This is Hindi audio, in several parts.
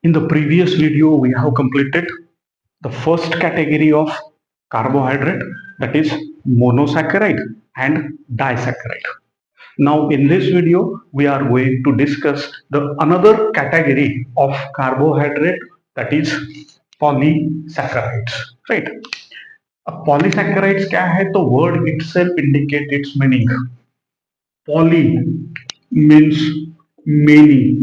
In the previous video, we have completed the first category of carbohydrate, that is monosaccharide and disaccharide. Now in this video, we are going to discuss the another category of carbohydrate, that is polysaccharides. Right? अब polysaccharides क्या है तो word itself indicate its meaning. Poly means many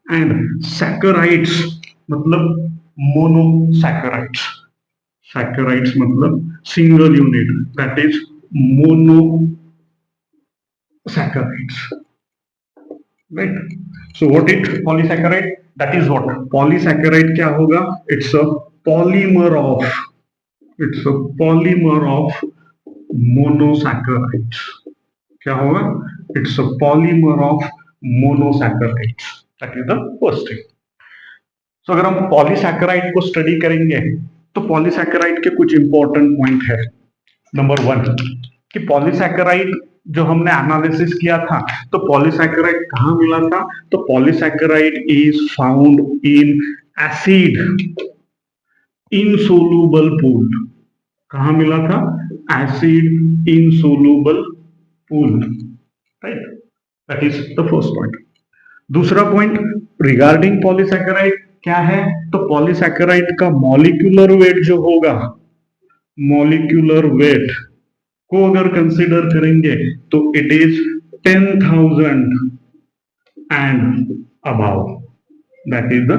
and saccharides मतलब monosaccharides. Saccharides मतलब single unit, that is monosaccharides. Right? So what is polysaccharide? That is what polysaccharide क्या होगा? It's a polymer of monosaccharides. क्या होगा? It's a polymer of monosaccharides. That is the first thing. तो अगर हम पॉलीसैकेराइड को स्टडी करेंगे तो पॉलीसैकेराइड के कुछ इंपॉर्टेंट पॉइंट है. नंबर 1 कि पॉलीसैकेराइड जो हमने एनालिसिस किया था तो पॉलीसैकेराइड कहाँ मिला था तो polysaccharide is found in acid insoluble pool. कहाँ मिला था? Acid insoluble pool. Right, that is the first point. दूसरा पॉइंट रिगार्डिंग पॉलीसैकेराइड क्या है तो पॉलीसैकेराइड का मॉलिक्यूलर वेट जो होगा, मॉलिक्यूलर वेट को अगर कंसीडर करेंगे तो it is 10,000 and above. That is the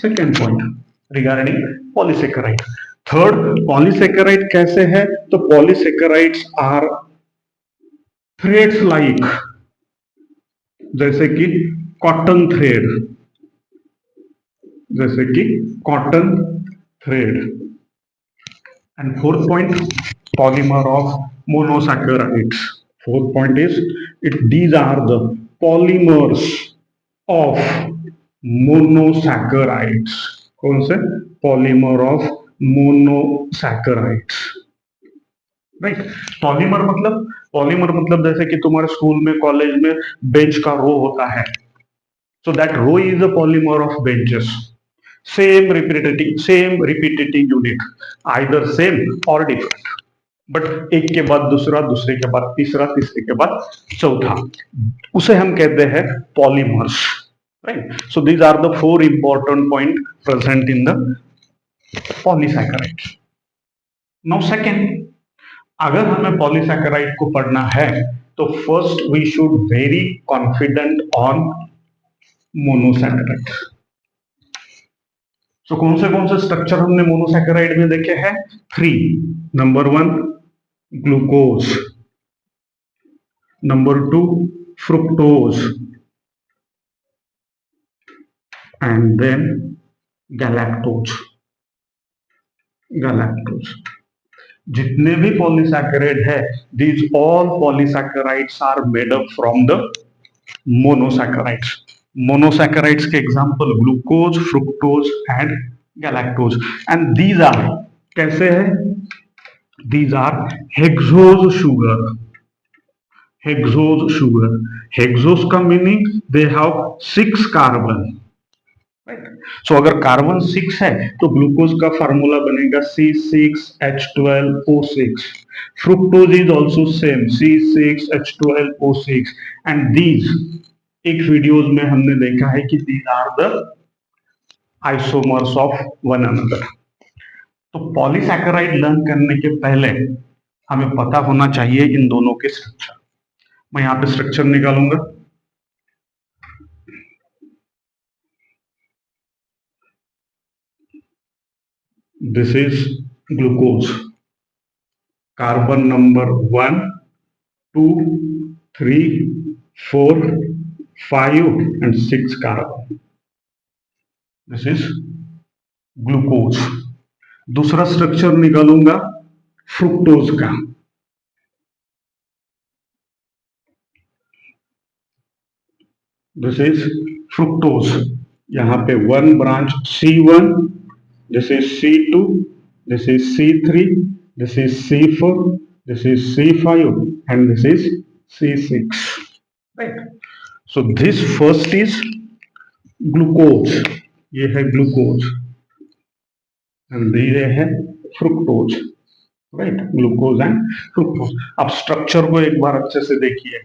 second point regarding polysaccharide. Third, polysaccharide कैसे है तो पॉलीसैकेराइड्स आर थ्रेड्स लाइक, जैसे कि कॉटन थ्रेड, जैसे कि cotton thread. And fourth point, polymer of monosaccharides. Fourth point is it these are the polymers of monosaccharides. कौन से? Polymer of monosaccharides. Right. Polymer मतलब जैसे कि तुम्हारे स्कूल में कॉलेज में बेंच का रो होता है, so that row is a polymer of benches. Same repetitive unit, either same or different, but एक के बाद दूसरा, दूसरे के बाद तीसरा, तीसरे के बाद चौथा, उसे हम कहते हैं polymers. Right? So these are the four important point present in the polysaccharides. Now second, अगर हमें पॉलीसैकेराइड को पढ़ना है तो first we should very confident on monosaccharide. तो कौन से स्ट्रक्चर हमने मोनोसैकेराइड में देखे हैं? 3. Number 1 glucose, number 2 fructose and then galactose. जितने भी पॉलीसैकेराइड है, these all polysaccharides are made up from the monosaccharides. Monosaccharides के example glucose, fructose and galactose. And these are कैसे है? These are hexose sugar. Hexose का meaning they have 6 carbon. So अगर कार्बन 6 है तो ग्लूकोज का फार्मूला बनेगा C6H12O6. Fructose is also same C6H12O6. And these एक वीडियोज में हमने देखा है कि these are the isomers of one another. तो पॉलीसैकेराइड लर्न करने के पहले हमें पता होना चाहिए इन दोनों के स्ट्रक्चर. मैं यहां पे स्ट्रक्चर निकालूंगा. This is glucose. Carbon number 1, 2, 3, 4, 5 and 6 carbon. This is glucose. दूसरा स्ट्रक्चर निकालूंगा फ्रुक्टोज का. This is fructose. यहाँ पे 1 branch C1, this is C2, this is C3, this is C4, this is C5 and this is C6. Right. So this first is glucose, ये है ग्लूकोज एंड ये है fructose, right, glucose and fructose. अब स्ट्रक्चर को एक बार अच्छे से देखिए।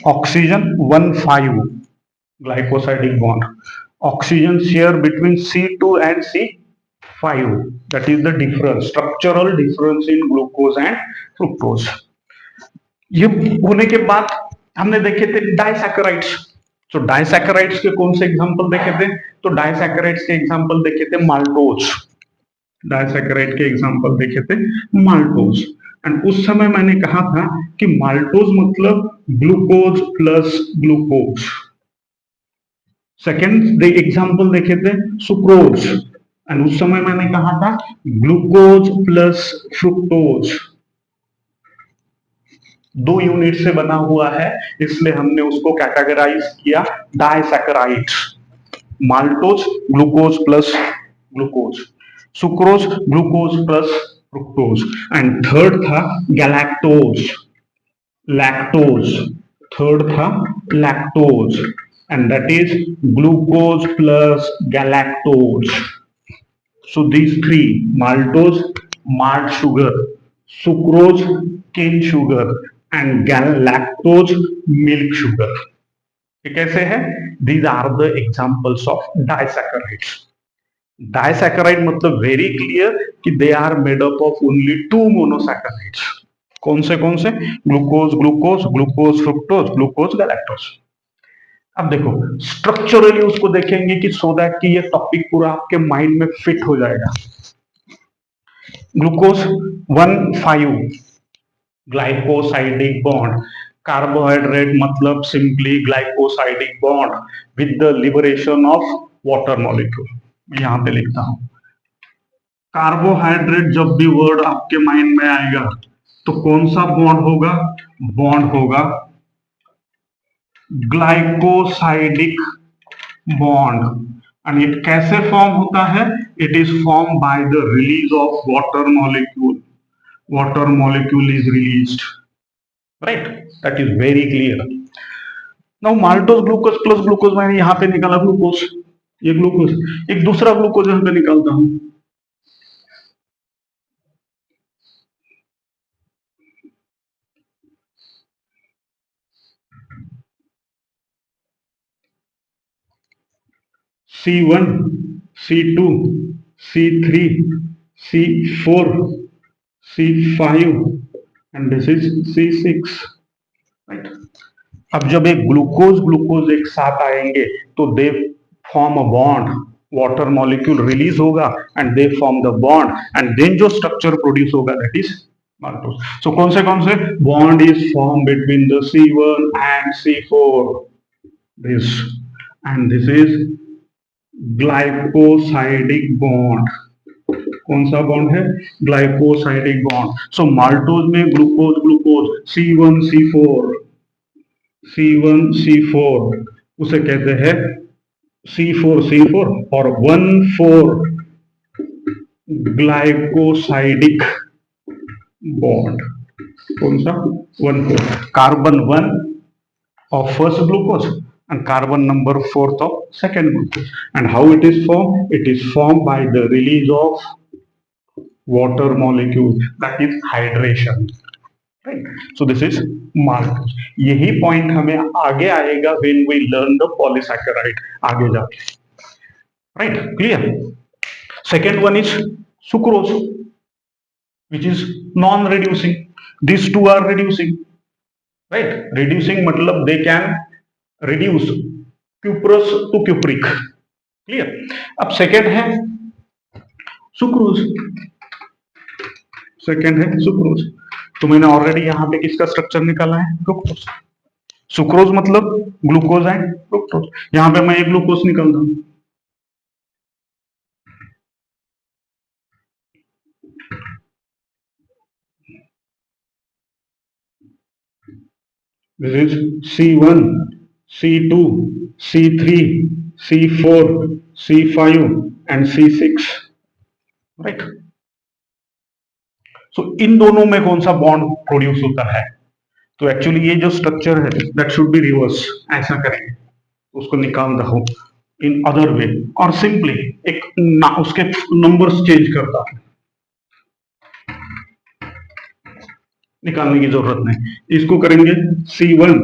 Oxygen 1,5 glycosidic bond. Oxygen share between C2 and C5. That is the difference, structural difference in glucose and fructose. ये होने के बाद हमने देखे थे डाइसैकेराइड्स। तो डाइसैकेराइड्स के कौन से एग्जांपल देखे थे? तो डाइसैकेराइड्स के एग्जांपल देखे थे माल्टोज, डाइसैकेराइड के एग्जांपल देखे थे माल्टोज। एंड उस समय मैंने कहा था कि माल्टोज मतलब glucose plus glucose. Second example देखे थे सुक्रोज, एंड उस समय मैंने कहा था ग्लूकोज प्लस फ्रुक्टोज। 2 यूनिट से बना हुआ है, इसलिए हमने उसको कैटेगराइज किया disaccharides. Maltose glucose plus glucose, sucrose glucose plus fructose, and third था गैलेक्टोज, लैक्टोज। थर्ड था lactose, and that is glucose plus galactose. So these three, maltose, malt sugar, sucrose, cane sugar, and lactose, milk sugar. ये कैसे है? These are the examples of disaccharides. Disaccharide मतलब very clear कि they are made up of only 2 monosaccharides. कौन से? Glucose glucose, glucose fructose, glucose galactose. अब देखो स्ट्रक्चरली उसको देखेंगे कि सो दैट कि ये टॉपिक पूरा आपके माइंड में फिट हो जाएगा। ग्लूकोज 1,5 ग्लाइकोसाइडिक बॉन्ड, कार्बोहाइड्रेट मतलब simply glycosidic bond with the liberation of water molecule. यहां पे लिखता हूं कार्बोहाइड्रेट। जब भी वर्ड आपके माइंड में आएगा तो कौन सा बॉन्ड होगा? बॉन्ड होगा ग्लाइकोसाइडिक बॉन्ड। एंड ये कैसे फॉर्म होता है? It is form by the release of water molecule. Water molecule is released, right, that is very clear. Now maltose glucose plus glucose, मैंने यहां पे निकाला ग्लूकोज, ये ग्लूकोज, एक दूसरा ग्लूकोज यहां पे निकालता हूं, C1, C2, C3, C4, C5 and this is C6, right? अब जब एक ग्लूकोज ग्लूकोज एक साथ आएंगे तो they form a bond, water molecule release होगा and they form the bond, and then जो स्ट्रक्चर प्रोड्यूस होगा दैट इज माल्टोज। सो कौन से bond is form between the C1 and C4, this, and this is glycosidic bond. कौन सा बॉन्ड है? Glycosidic bond. सो माल्टोज में glucose glucose C1 C4, C1 C4 उसे कहते हैं C4 C4 और 1,4 ग्लाइकोसाइडिक बॉन्ड। कौन सा? 1,4, carbon 1 of first glucose and carbon number 4th of second glucose. And how it is formed? It is formed by the release of water molecule, that is hydration, right? So this is maltose. यही पॉइंट हमें आगे आएगा when we learn the polysaccharide आगे जाके, right? Clear? Second one is sucrose, which is non-reducing. These two are reducing, right? Reducing मतलब they can reduce cuprous to cupric, clear? अब सेकेंड है सुक्रोज, सेकेंड है सुक्रोज। तो मैंने ऑलरेडी यहां पे किसका स्ट्रक्चर निकाला है? फ्रुक्टोज। सुक्रोज मतलब ग्लूकोज एंड फ्रुक्टोज। यहां पे मैं एक ग्लूकोज निकालता हूं, this is C1, C2, C3, C4, C5 and C6, right? So इन दोनों में कौन सा बॉन्ड प्रोड्यूस होता है? तो एक्चुअली ये जो स्ट्रक्चर है दैट शुड बी रिवर्स। ऐसा करेंगे, उसको निकाल रहा हूं, इन अदर वे, और सिंपली एक उसके नंबर्स चेंज करता हूं, निकालने की जरूरत नहीं, इसको करेंगे C1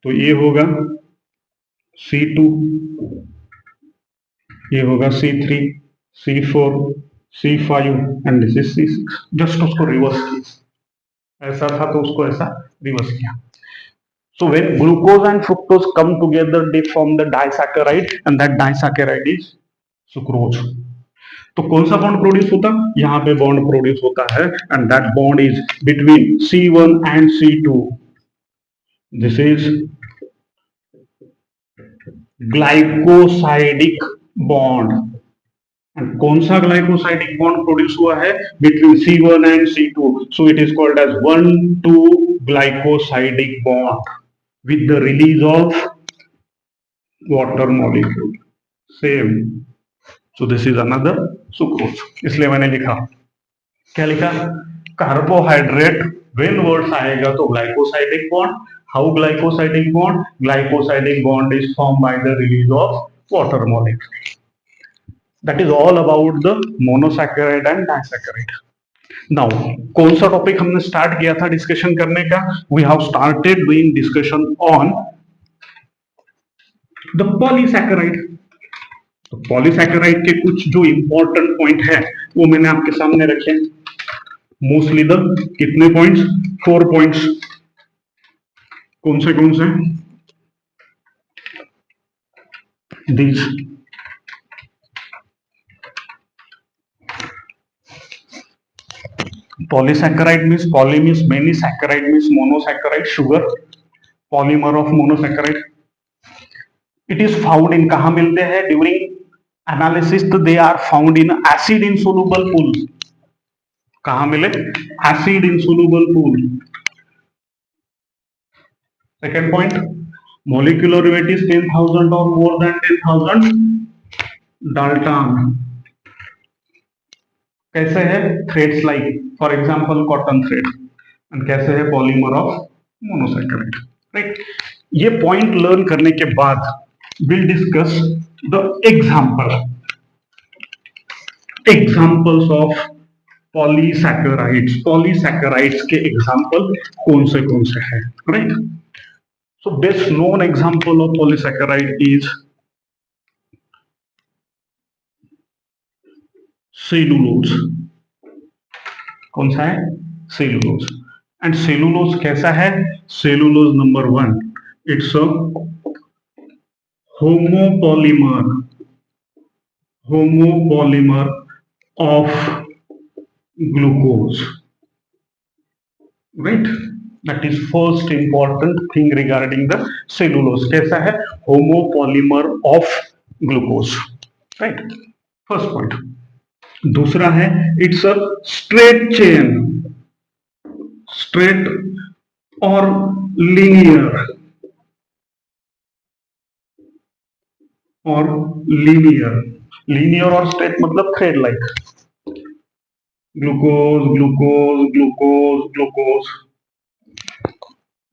तो ये होगा C2, ये होगा C3, C4, C5 and this is C6। Just उसको रिवर्स किया, ऐसा था तो उसको ऐसा रिवर्स किया। So when glucose and fructose come together, they form the disaccharide, and that disaccharide is sucrose. तो कौन सा बॉन्ड प्रोड्यूस होता, यहाँ पे बॉन्ड प्रोड्यूस होता है, and that bond is between C1 and C2। This is glycosidic bond. And कौन सा ग्लाइकोसाइडिक बॉन्ड प्रोड्यूस हुआ है between C1 and C2? So it is called as 1,2 glycosidic bond with the release of water molecule, same, so this is another sucrose, इसलिए मैंने लिखा, क्या लिखा, कार्बोहाइड्रेट, when words आएगा तो glycosidic bond, how glycosidic bond, glycosidic bond is formed by the release of water molecule. That is all about the monosaccharide and disaccharide. Now, कौन सा टॉपिक हमने स्टार्ट किया था डिस्कशन करने का? We have started doing discussion on the polysaccharide. तो पॉलीसैकेराइड के कुछ जो इंपॉर्टेंट पॉइंट है वो मैंने आपके सामने रखे, मोस्टली द कितने पॉइंट्स, 4 पॉइंट्स। कौन से these polysaccharide means, poly means many, saccharide means monosaccharide, sugar, polymer of monosaccharide. It is found in, कहां मिलते हैं, during analysis they are found in acid insoluble pool. कहां मिले, acid insoluble pool. Second point, molecular weight is 10,000 और मोर देन 10,000 डाल्टन। कैसे है, threads like for example cotton thread, and कैसे है पॉलीमर ऑफ मोनोसैकेराइड, राइट। ये पॉइंट लर्न करने के बाद will discuss the examples of polysaccharides. Polysaccharides के एग्जांपल कौन से हैं, right. So best known example of polysaccharide is cellulose. कौन सा है, सेलुलोज। एंड सेलुलोज कैसा है, cellulose number 1, it's a homopolymer, homopolymer of glucose, right. That is first important thing regarding the cellulose. कैसा है, homopolymer of glucose, right, first point. दूसरा है, it's a straight chain, straight और लीनियर, और लीनियर, लीनियर और स्ट्रेट मतलब thread like, glucose glucose glucose glucose,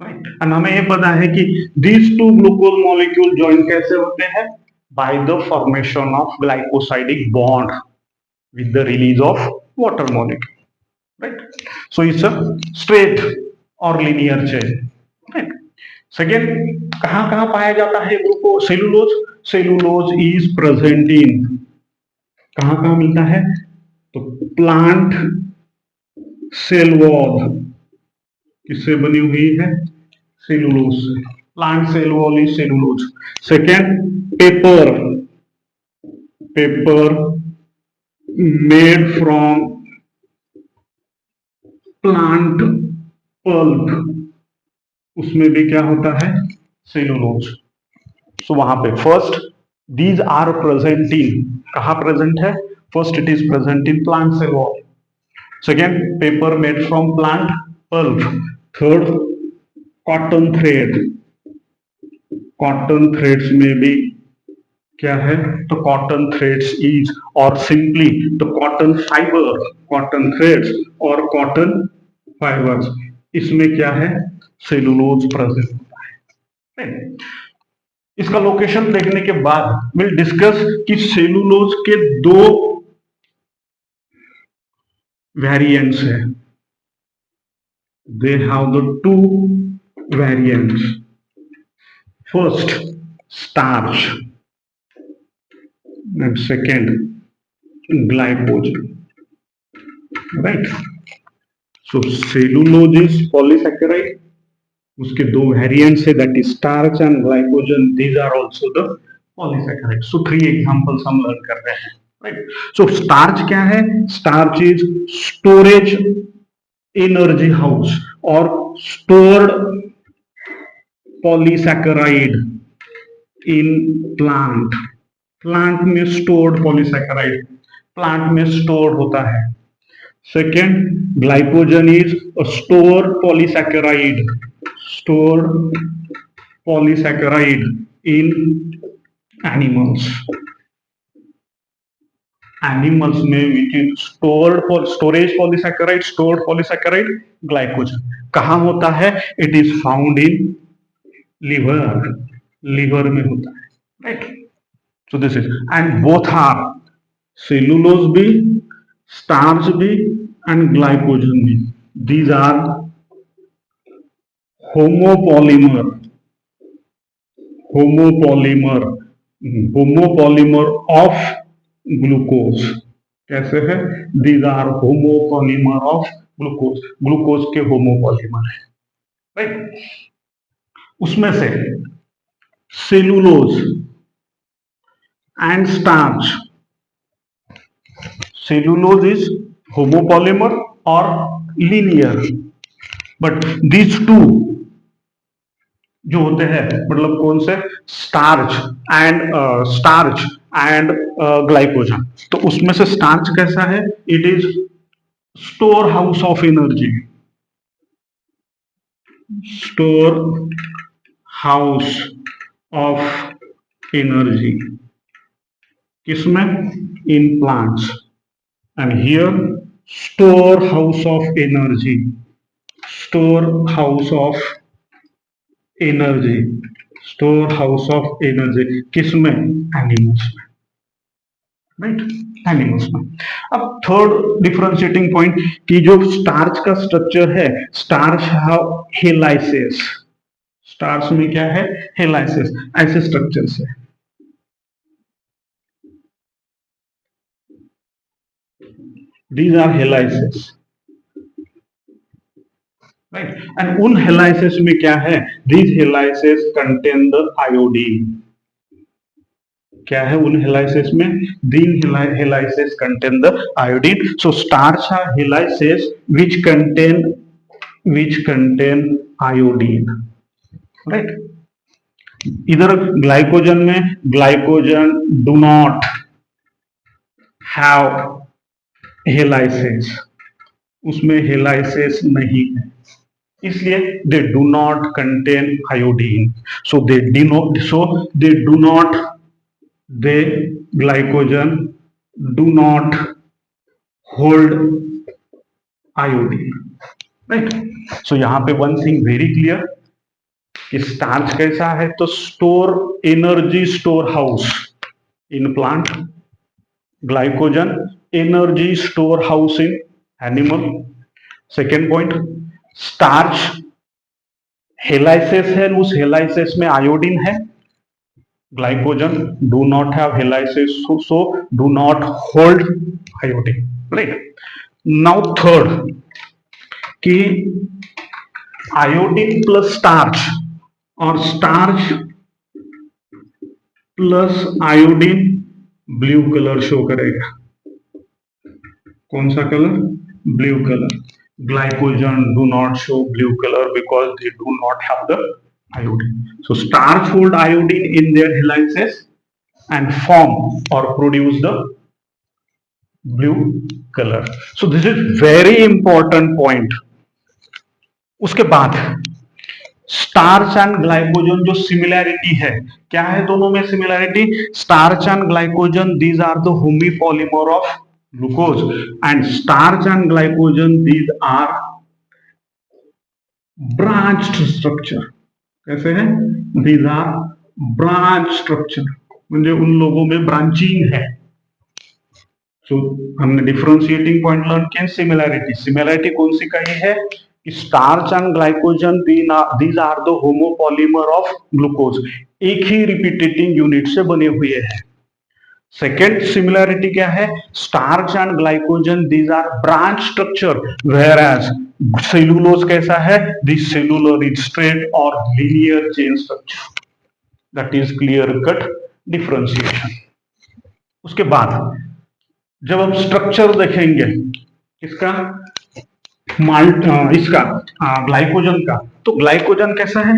right. And हमें ये पता है कि these two glucose molecule join कैसे होते हैं, by the formation of glycosidic bond with the release of water molecule, right. So it's a straight और लीनियर चेन, राइट। सेकेंड, कहां कहां पाया जाता है glucose, cellulose, cellulose is present in, कहां कहां मिलता है, तो प्लांट सेल वॉल, किससे बनी हुई है, सेलुलोज से, plant cell wall is cellulose. Second, paper, paper made from plant pulp, उसमें भी क्या होता है, सेलुलोज। सो वहां पे first, these are present in, कहां प्रेजेंट है, first it is present in plant cell wall, second paper made from plant pulp, third cotton thread, cotton threads में भी क्या है, तो कॉटन थ्रेड्स इज, और simply the cotton fiber, cotton threads और कॉटन फाइबर्स, इसमें क्या है, सेलुलोज प्रेजेंट होता है। इसका लोकेशन देखने के बाद विल डिस्कस कि सेलुलोज के दो वेरिएंट्स है. They have the two variants. First, starch, and second, glycogen. Right? So cellulose is polysaccharide. उसके दो वेरिएंट्स है, that is starch and glycogen. These are also the polysaccharide. So three examples हम लर्न कर रहे हैं. राइट. सो स्टार्च क्या है? Starch is storage energy house और stored polysaccharide in plant. Plant में स्टोर्ड पॉलीसैकेराइड प्लांट में स्टोर होता है. Second, glycogen is a store polysaccharide. stored polysaccharide in animals. Animals में which is storage polysaccharide, stored polysaccharide, glycogen. कहाँ होता है? It is found in liver. Liver में होता है. Right? So this is, and both are cellulose भी, starch भी, and glycogen भी. These are homopolymer homopolymer homopolymer of glucose. कैसे है? These are homopolymer of glucose. Glucose के होमोपॉलीमर है. राइट. उसमें से cellulose and starch. Cellulose is homopolymer और लीनियर, बट दीज टू जो होते हैं, मतलब कौन से? Starch and glycogen. तो उसमें से स्टार्च कैसा है? It is store house of energy. Store house of energy किसमें? In plants. And here store house of energy. Store house of energy. Store house of energy किसमें? एनिमल्स में. राइट. एनिमल्स में. अब थर्ड डिफरेंशिएटिंग पॉइंट कि जो स्टार्च का स्ट्रक्चर है, स्टार्च हैव हेलाइसिस. स्टार्च में क्या है? हेलाइसिस. ऐसे स्ट्रक्चर है. These are helices. Right. And उन हेलाइसिस में क्या है? These helices contain the iodine. क्या है उन हेलाइसिस में? These helices contain the iodine. So starch are helices which contain iodine. Right. इधर ग्लाइकोजन में, glycogen do not have helices. उसमें हेलाइसिस नहीं है, इसलिए they do not contain iodine. So they do not they glycogen do not hold iodine. Right. So यहां पे वन थिंग वेरी क्लियर कि स्टार्च कैसा है? तो store energy, store house in plant. Glycogen energy store house in animal. Second point, starch helices है, उस हेलाइसिस में आयोडीन है. Glycogen do not have हेलाइसिस, so do not hold iodine. Right. Now third कि आयोडीन प्लस स्टार्च और starch plus iodine blue colour show करेगा. कौन सा colour? Blue colour. Glycogen do not show blue color because they do not have the iodine. So starch hold iodine in their helices and form or produce the blue color. So this is very important point. उसके बाद स्टार्च एंड ग्लाइकोजन जो सिमिलैरिटी है, क्या है दोनों में similarity? Starch and glycogen these are the homopolymer of glucose, and starch and glycogen these are branched structure. कैसे हैं? These are ब्रांच स्ट्रक्चर, म्हणजे उन लोगों में ब्रांचिंग है. सो हमने डिफरेंशिएटिंग पॉइंट लर्न किया. सिमिलैरिटी, सिमिलैरिटी कौन सी कही है कि starch and glycogen these are the homopolymer of glucose, एक ही रिपीटेटिंग यूनिट से बने हुए हैं. सेकेंड सिमिलैरिटी क्या है, starch and glycogen these are branch structure, whereas cellulose कैसा है, दिस सेलुलर इज स्ट्रेट और linear chain structure. That is clear cut differentiation. उसके बाद जब हम स्ट्रक्चर देखेंगे इसका इसका ग्लाइकोजन का, तो ग्लाइकोजन कैसा है,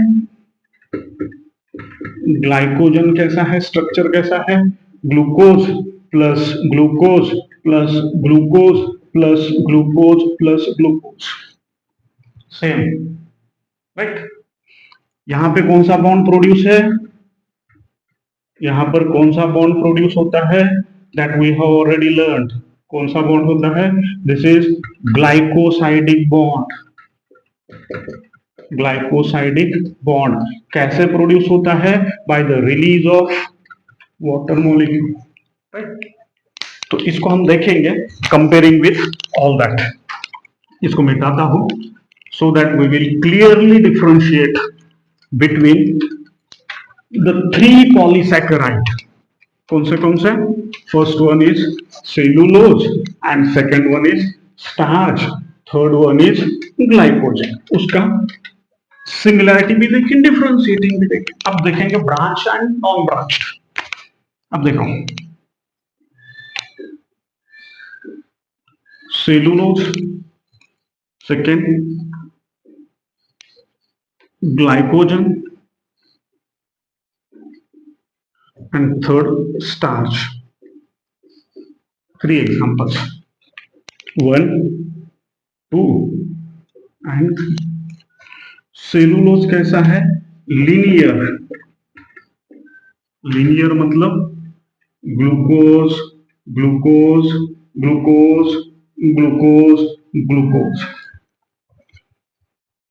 ग्लाइकोजन कैसा है, स्ट्रक्चर कैसा है, glucose plus glucose plus glucose plus glucose plus glucose, same, right. यहां पे कौन सा बॉन्ड प्रोड्यूस है, यहां पर कौन सा बॉन्ड प्रोड्यूस होता है, that we have already learned. कौन सा बॉन्ड होता है, this is glycosidic bond. Glycosidic bond कैसे प्रोड्यूस होता है, by the release of water molecule, right. तो इसको हम देखेंगे कंपेयरिंग विथ ऑल दैट. इसको मिटाता हूं so that we will clearly differentiate between the three polysaccharide. कौन से, first one is cellulose and second one is starch, third one is glycogen. उसका सिमिलैरिटी भी देखें, डिफरेंशिएटिंग भी देखें. अब देखेंगे ब्रांच एंड नॉन ब्रांच्ड. अब देखो cellulose, second glycogen and third starch. Three examples, 1, 2 and 3. Cellulose कैसा है, लीनियर. लीनियर मतलब glucose glucose glucose glucose glucose,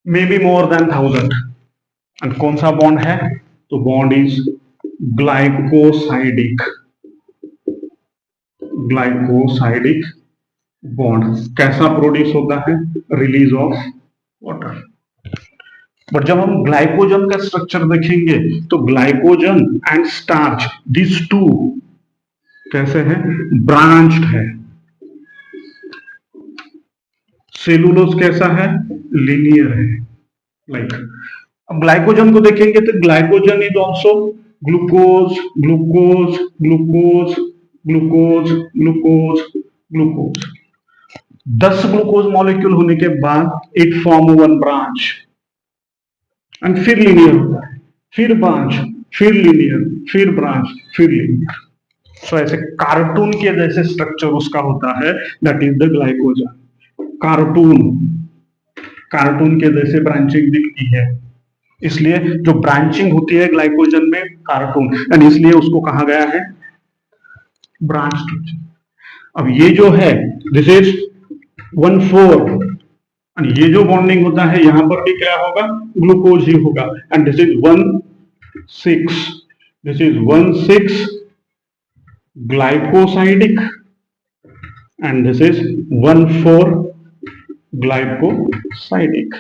may be more than 1000. And कौन सा बॉन्ड है, तो bond is glycosidic. Glycosidic bond कैसा प्रोड्यूस होता है, रिलीज ऑफ वाटर. बट जब हम ग्लाइकोजन का स्ट्रक्चर देखेंगे तो glycogen and starch this two कैसे है, ब्रांच्ड है. सेलुलोज कैसा है, लीनियर है, लाइक. अब ग्लाइकोजन को देखेंगे तो glycogen is also glucose glucose glucose glucose glucose glucose. 10 glucose molecule होने के बाद it form one branch and फिर लीनियर होता है, फिर ब्रांच, फिर लीनियर, फिर ब्रांच, फिर लीनियर. सो ऐसे कार्टून के जैसे स्ट्रक्चर उसका होता है, that is the glycogen. Cartoon, cartoon के जैसे ब्रांचिंग दिखती है, इसलिए जो ब्रांचिंग होती है ग्लाइकोजन में कार्टून, एंड इसलिए उसको कहा गया है ब्रांच स्ट्रक्चर. अब ये जो है दिस इज 1,4 एंड ये जो बॉन्डिंग होता है यहां पर भी क्या होगा, ग्लूकोज ही होगा. And this is 1,6, this is 1,6 glycosidic and this is 1,4 glycosidic,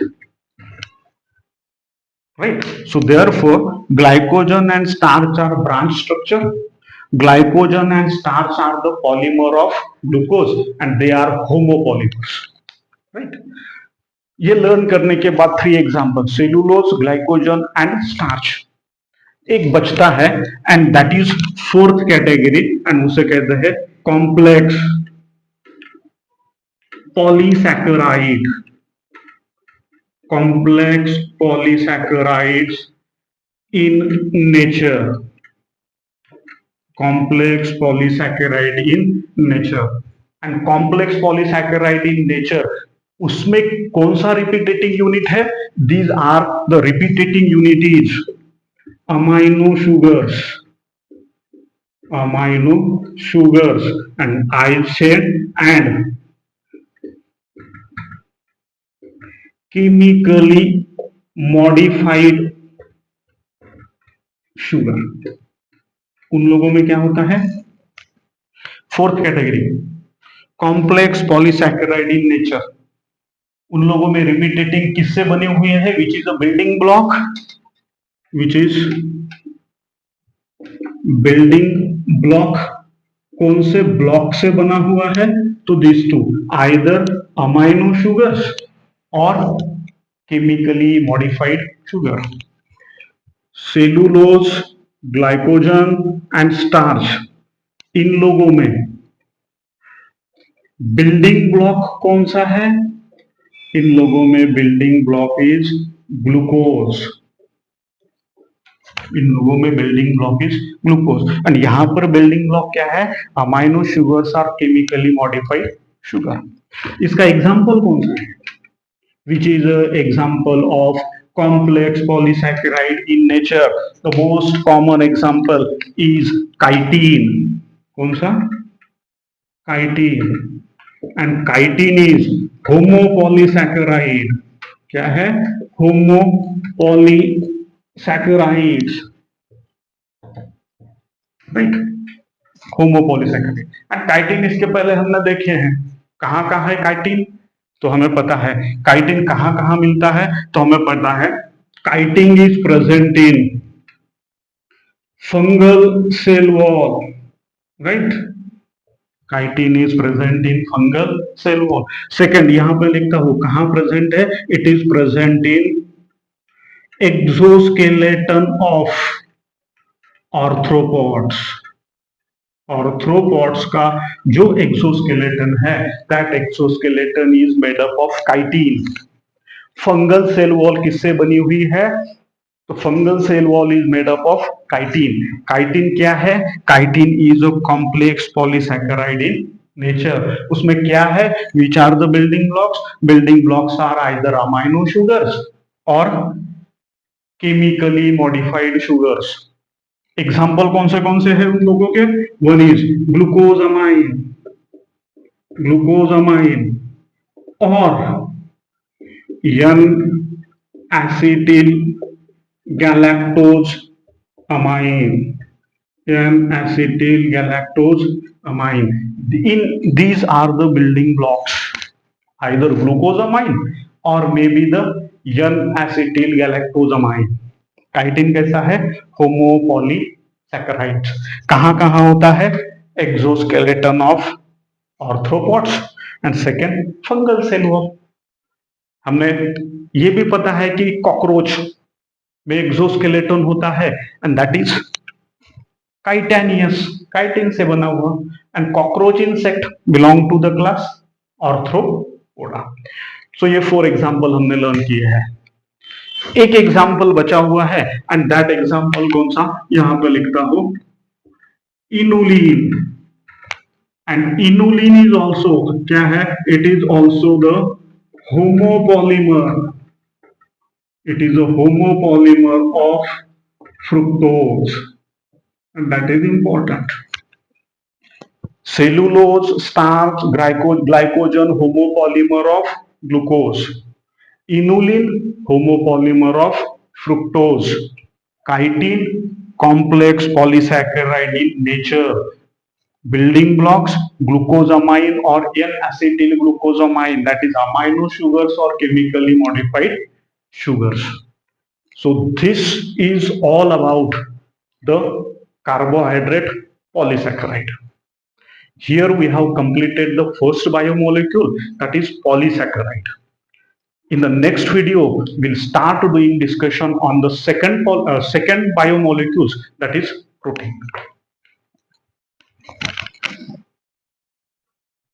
right. So therefore glycogen and starch are branch structure. Glycogen and starch are the polymer of glucose and they are homopolymers, right. ये लर्न करने के बाद 3 example, cellulose, glycogen and starch. एक बचता है and that is fourth category and उसे कहते हैं complex polysaccharide. complex polysaccharides in nature. Complex polysaccharide in nature. And complex polysaccharide in nature, उसमें कौन सा रिपीटेटिंग यूनिट है, these are the repeating unit is amino sugars. Amino sugars and I said and chemically modified sugar. उन लोगों में क्या होता है? Fourth category, complex polysaccharide in nature. उन लोगों में रिपीटेटिंग किससे बने हुए हैं? Which is a building block, which is building block. कौन से ब्लॉक से बना हुआ है? तो this two, either amino sugars और chemically modified sugar. Cellulose, glycogen and starch, इन लोगों में बिल्डिंग ब्लॉक कौन सा है? इन लोगों में बिल्डिंग ब्लॉक इज ग्लूकोज। इन लोगों में building block is glucose. And यहां पर बिल्डिंग ब्लॉक क्या है? Amino sugars are chemically modified sugar. इसका एग्जाम्पल कौन सा है? Which is example of complex polysaccharide in nature? The most common example is chitin. कौन सा? chitin. And chitin is homopolysaccharide. क्या है? homopolysaccharides, right? Homopolysaccharide. And chitin इसके पहले हमने देखे हैं। कहाँ कहाँ है काइटिन? तो हमें पता है काइटिन कहाँ कहाँ मिलता है। तो हमें पता है chitin is present in fungal cell wall, right? Chitin is present in fungal cell wall. Second, यहां पे लिखता हूं कहां प्रेजेंट है? It is present in exoskeleton of arthropods. Arthropods का जो एक्सोस्केलेटन है, that exoskeleton is made up of chitin. Fungal cell wall किससे बनी हुई है? तो fungal cell wall is made up of chitin. Chitin क्या है? Chitin is a complex polysaccharide in nature. उसमें क्या है? Which are the building blocks? Building blocks are either amino sugars और केमिकली मॉडिफाइड शुगर्स। एग्जाम्पल कौन से हैं उन लोगों के? वन इज ग्लूकोजामाइन, ग्लूकोजामाइन और N acetyl galactosamine, N acetyl galactosamine. इन these are the building blocks, either glucosamine or maybe the n acetyl galactosamine. Chitin कैसा है? होमोपॉलीसैकेराइड। कहां कहां होता है? Exoskeleton of arthropods and second fungal cell wall. हमने ये भी पता है कि कॉकरोच में एक्सोस्केलेटन होता है and that is chitinous, chitin से बना हुआ। And cockroach insect belong to the class Arthropoda. So ये 4 एग्जांपल हमने लर्न किए हैं। एक एग्जाम्पल बचा हुआ है एंड दैट एग्जाम्पल कौन सा? यहां पर लिखता हूं inulin. And inulin is also क्या है? It is also the homopolymer, it is a homopolymer of fructose and that is important. Cellulose, starch, glycogen, homopolymer of glucose. Inulin, homopolymer of fructose. Chitin, complex polysaccharide in nature. Building blocks, glucosamine or N-acetyl glucosamine, that is amino sugars or chemically modified sugars. So this is all about the carbohydrate polysaccharide. Here we have completed the first biomolecule, that is polysaccharide. In the next video, we'll start doing discussion on the second biomolecules, that is protein.